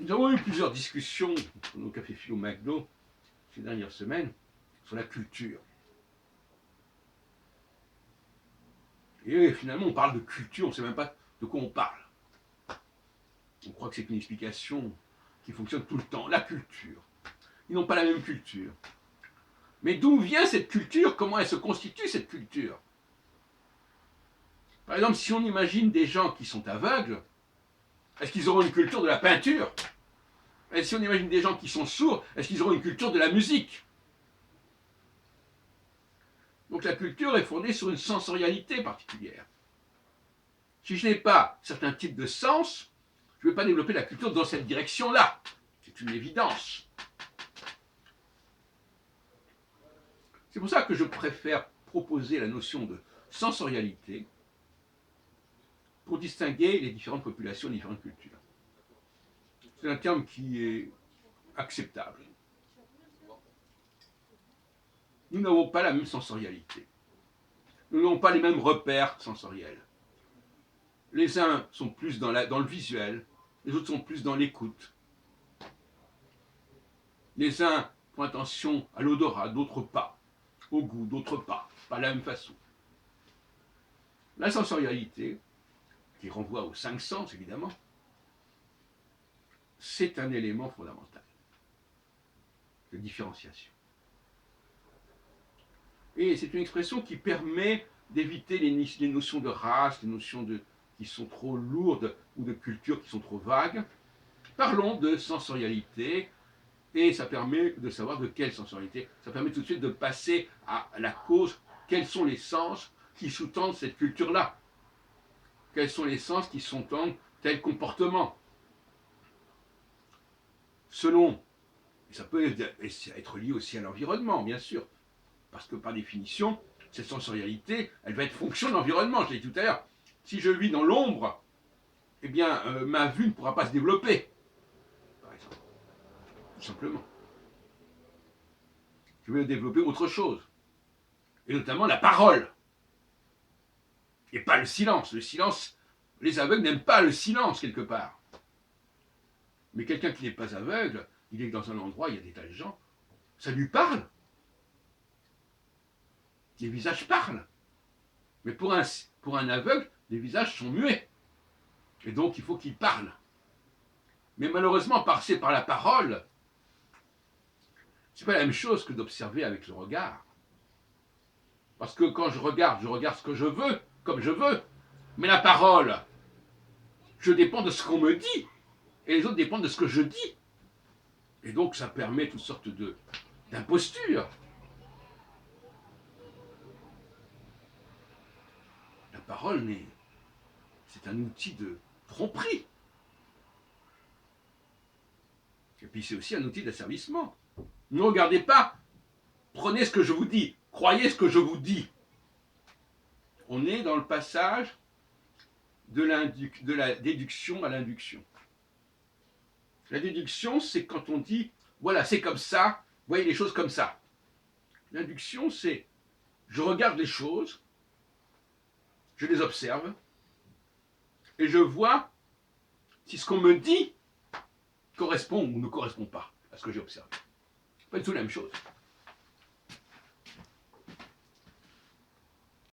Nous avons eu plusieurs discussions au Café Philo McDo ces dernières semaines sur la culture. Et finalement, on parle de culture, on ne sait même pas de quoi on parle. On croit que c'est une explication qui fonctionne tout le temps. La culture. Ils n'ont pas la même culture. Mais d'où vient cette culture? Comment elle se constitue, cette culture? Par exemple, si on imagine des gens qui sont aveugles, est-ce qu'ils auront une culture de la peinture? Et si on imagine des gens qui sont sourds, est-ce qu'ils auront une culture de la musique? Donc la culture est fondée sur une sensorialité particulière. Si je n'ai pas certains types de sens, je ne vais pas développer la culture dans cette direction-là. C'est une évidence. C'est pour ça que je préfère proposer la notion de sensorialité pour distinguer les différentes populations, les différentes cultures. C'est un terme qui est acceptable. Nous n'avons pas la même sensorialité. Nous n'avons pas les mêmes repères sensoriels. Les uns sont plus dans le visuel, les autres sont plus dans l'écoute. Les uns font attention à l'odorat, d'autres pas. Au goût, d'autres pas. Pas de la même façon. La sensorialité, qui renvoie aux 5 sens évidemment, c'est un élément fondamental de différenciation. Et c'est une expression qui permet d'éviter les notions de race, les notions qui sont trop lourdes ou de culture qui sont trop vagues. Parlons de sensorialité, et ça permet de savoir de quelle sensorialité. Ça permet tout de suite de passer à la cause. Quels sont les sens qui sous-tendent cette culture-là? Quels sont les sens qui sous-tendent tel comportement? Selon, et ça peut être lié aussi à l'environnement, bien sûr, parce que par définition, cette sensorialité, elle va être fonction de l'environnement, je l'ai dit tout à l'heure. Si je vis dans l'ombre, eh bien, ma vue ne pourra pas se développer, par exemple, tout simplement. Je vais développer autre chose, et notamment la parole, et pas le silence. Le silence, les aveugles n'aiment pas le silence, quelque part. Mais quelqu'un qui n'est pas aveugle, il est dans un endroit, il y a des tas de gens, ça lui parle. Les visages parlent. Mais pour un aveugle, les visages sont muets. Et donc, il faut qu'il parle. Mais malheureusement, passer par la parole, c'est pas la même chose que d'observer avec le regard. Parce que quand je regarde ce que je veux, comme je veux. Mais la parole, je dépends de ce qu'on me dit. Et les autres dépendent de ce que je dis. Et donc, ça permet toutes sortes d'impostures. La parole, c'est un outil de tromperie. Et puis, c'est aussi un outil d'asservissement. Ne regardez pas, prenez ce que je vous dis, croyez ce que je vous dis. On est dans le passage de la déduction à l'induction. La déduction, c'est quand on dit, voilà, c'est comme ça, voyez les choses comme ça. L'induction, c'est, je regarde les choses, je les observe, et je vois si ce qu'on me dit correspond ou ne correspond pas à ce que j'ai observé. Pas du tout la même chose.